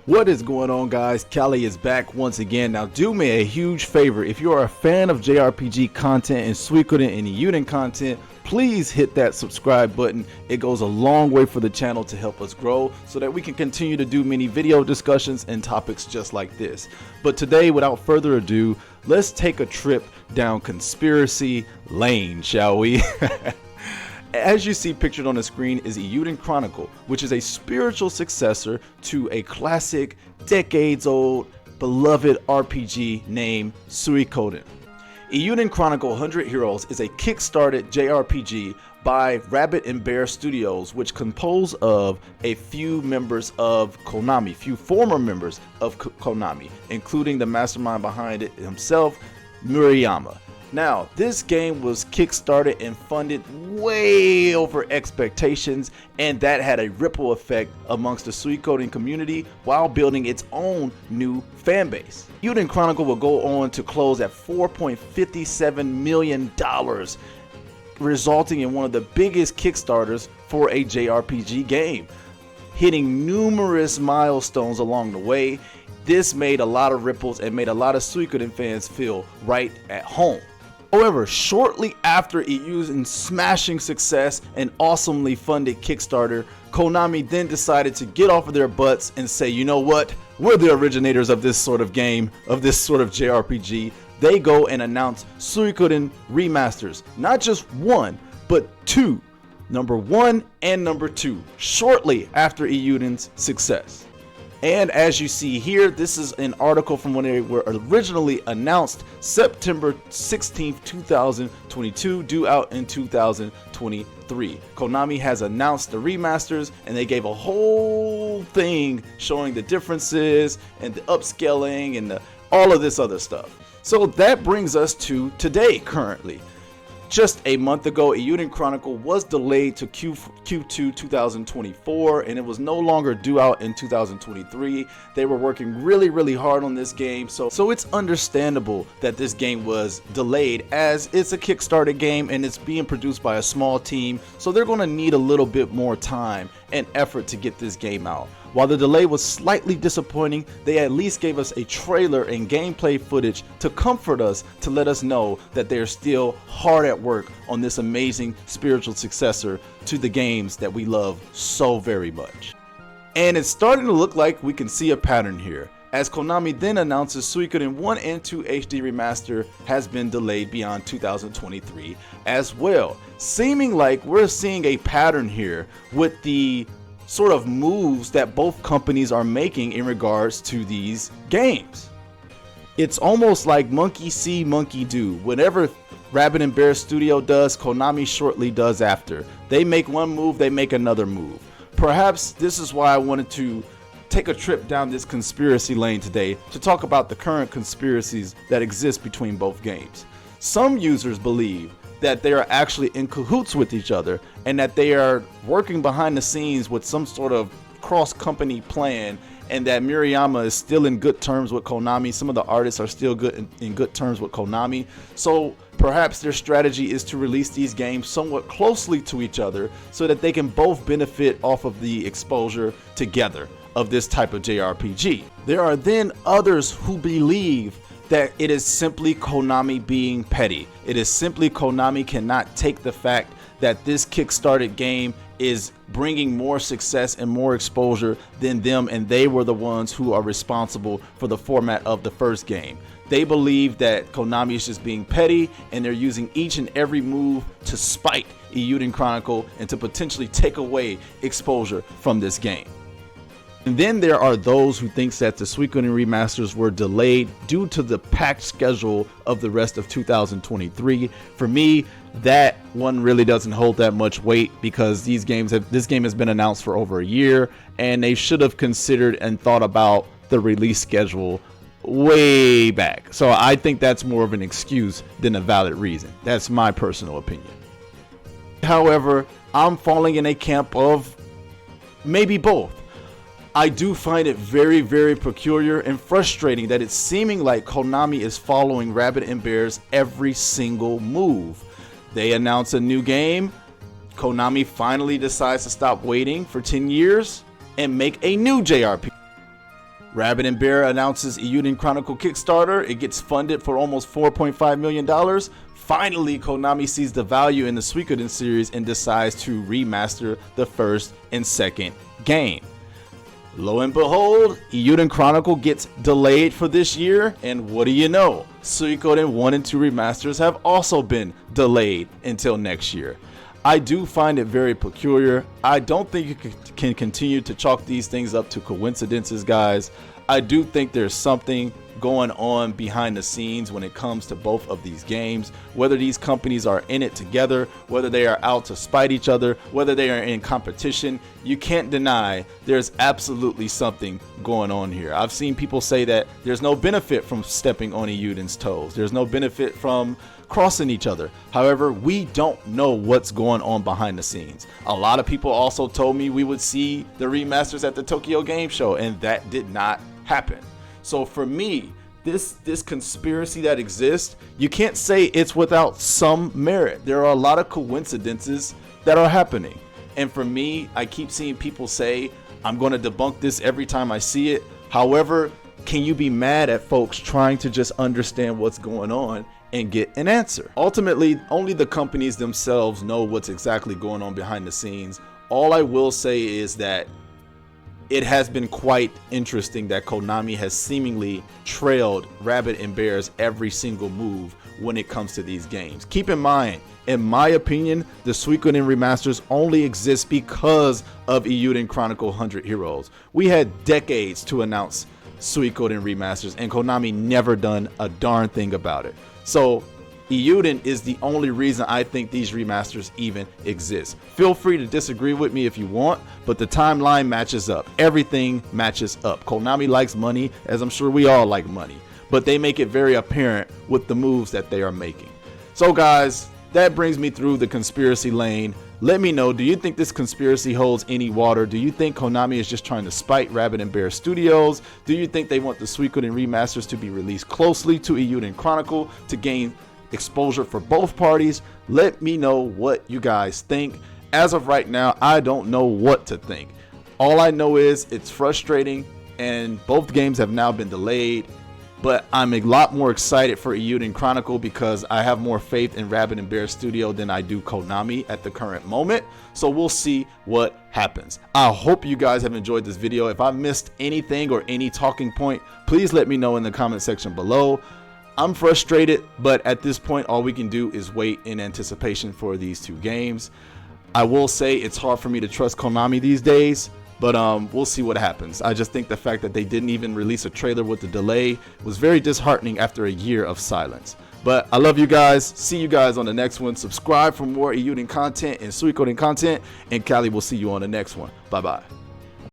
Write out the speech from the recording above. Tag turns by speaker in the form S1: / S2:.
S1: What is going on, guys? Callie is back once again. Now do me a huge favor, if you are a fan of JRPG content and Suikoden and Eiyuden content, please hit that subscribe button. It goes a long way for the channel to help us grow so that we can continue to do many video discussions and topics just like this. But today, without further ado, let's take a trip down conspiracy lane, shall we? As you see pictured on the screen is Eiyuden Chronicle, which is a spiritual successor to a classic, decades-old, beloved RPG named Suikoden. Eiyuden Chronicle 100 Heroes is a kickstarted JRPG by Rabbit and Bear Studios, which compose of a few members of Konami, few former members of Konami, including the mastermind behind it himself, Murayama. Now, this game was kickstarted and funded way over expectations, and that had a ripple effect amongst the Suikoden community while building its own new fan base. Eiyuden Chronicle will go on to close at $4.57 million, resulting in one of the biggest kickstarters for a JRPG game, hitting numerous milestones along the way. This made a lot of ripples and made a lot of Suikoden fans feel right at home. However, shortly after Eiyuden's smashing success and awesomely funded Kickstarter, Konami then decided to get off of their butts and say, you know what, we're the originators of this sort of game, of this sort of JRPG. They go and announce Suikoden Remasters, not just one, but two, number 1 and number 2, shortly after Eiyuden's success. And as you see here, this is an article from when they were originally announced, September 16th, 2022, due out in 2023. Konami has announced the remasters, and they gave a whole thing showing the differences and the upscaling and all of this other stuff. So that brings us to today currently. Just a month ago, Eiyuden Chronicle was delayed to Q2 2024, and it was no longer due out in 2023. They were working really hard on this game, so it's understandable that this game was delayed, as it's a Kickstarter game and it's being produced by a small team, so they're going to need a little bit more time and effort to get this game out. While the delay was slightly disappointing, they at least gave us a trailer and gameplay footage to comfort us, to let us know that they're still hard at work on this amazing spiritual successor to the games that we love so very much. And it's starting to look like we can see a pattern here, as Konami then announces Suikoden 1 and 2 HD Remaster has been delayed beyond 2023 as well, seeming like we're seeing a pattern here with the sort of moves that both companies are making in regards to these games. It's almost like monkey see, monkey do. Whenever Rabbit and Bear Studio does, Konami shortly does after. They make one move, they make another move. Perhaps this is why I wanted to take a trip down this conspiracy lane today to talk about the current conspiracies that exist between both games. Some users believe that they are actually in cahoots with each other and that they are working behind the scenes with some sort of cross-company plan, and that Murayama is still in good terms with Konami. Some of the artists are still in good terms with Konami. So perhaps their strategy is to release these games somewhat closely to each other so that they can both benefit off of the exposure together of this type of JRPG. There are then others who believe that it is simply Konami being petty. It is simply Konami cannot take the fact that this kickstarted game is bringing more success and more exposure than them, and they were the ones who are responsible for the format of the first game. They believe that Konami is just being petty, and they're using each and every move to spite Eiyuden Chronicle and to potentially take away exposure from this game. And then there are those who think that the Suikoden remasters were delayed due to the packed schedule of the rest of 2023. For me, that one really doesn't hold that much weight, because this game has been announced for over a year, and they should have considered and thought about the release schedule way back. So I think that's more of an excuse than a valid reason. That's my personal opinion. However, I'm falling in a camp of maybe both. I do find it very peculiar and frustrating that it's seeming like Konami is following Rabbit and Bear's every single move. They announce a new game, Konami finally decides to stop waiting for 10 years and make a new JRPG. Rabbit & Bear announces Eiyuden Chronicle Kickstarter. It gets funded for almost $4.5 million. Finally, Konami sees the value in the Suikoden series and decides to remaster the first and second game. Lo and behold, Eiyuden Chronicle gets delayed for this year, and what do you know? Suikoden 1 and 2 remasters have also been delayed until next year. I do find it very peculiar. I don't think you can continue to chalk these things up to coincidences, guys. I do think there's something going on behind the scenes when it comes to both of these games, whether these companies are in it together, whether they are out to spite each other, whether they are in competition. You can't deny there's absolutely something going on here. I've seen people say that there's no benefit from stepping on Eiyuden's toes. There's no benefit from crossing each other. However, we don't know what's going on behind the scenes. A lot of people also told me we would see the remasters at the Tokyo Game Show, and that did not happen. So for me, this conspiracy that exists, you can't say it's without some merit. There are a lot of coincidences that are happening. And for me, I keep seeing people say, I'm going to debunk this every time I see it. However, can you be mad at folks trying to just understand what's going on and get an answer? Ultimately, only the companies themselves know what's exactly going on behind the scenes. All I will say is that it has been quite interesting that Konami has seemingly trailed Rabbit & Bear's every single move when it comes to these games. Keep in mind, in my opinion, the Suikoden remasters only exist because of Eiyuden Chronicle 100 Heroes. We had decades to announce Suikoden remasters, and Konami never done a darn thing about it. So Eiyuden is the only reason I think these remasters even exist. Feel free to disagree with me if you want, but the timeline matches up. Everything matches up. Konami likes money, as I'm sure we all like money, but they make it very apparent with the moves that they are making. So guys, that brings me through the conspiracy lane. Let me know, do you think this conspiracy holds any water? Do you think Konami is just trying to spite Rabbit & Bear Studios? Do you think they want the Suikoden remasters to be released closely to Eiyuden Chronicle to gain exposure for both parties? Let me know what you guys think. As of right now, I don't know what to think. All I know is it's frustrating and both games have now been delayed, but I'm a lot more excited for Eiyuden Chronicle because I have more faith in Rabbit & Bear Studio than I do Konami at the current moment. So we'll see what happens. I hope you guys have enjoyed this video. If I missed anything or any talking point, please let me know in the comment section below. I'm frustrated, but at this point, all we can do is wait in anticipation for these two games. I will say it's hard for me to trust Konami these days, but we'll see what happens. I just think the fact that they didn't even release a trailer with the delay was very disheartening after a year of silence. But I love you guys. See you guys on the next one. Subscribe for more Eiyuden content and Suikoden content, and Callie will see you on the next one. Bye-bye.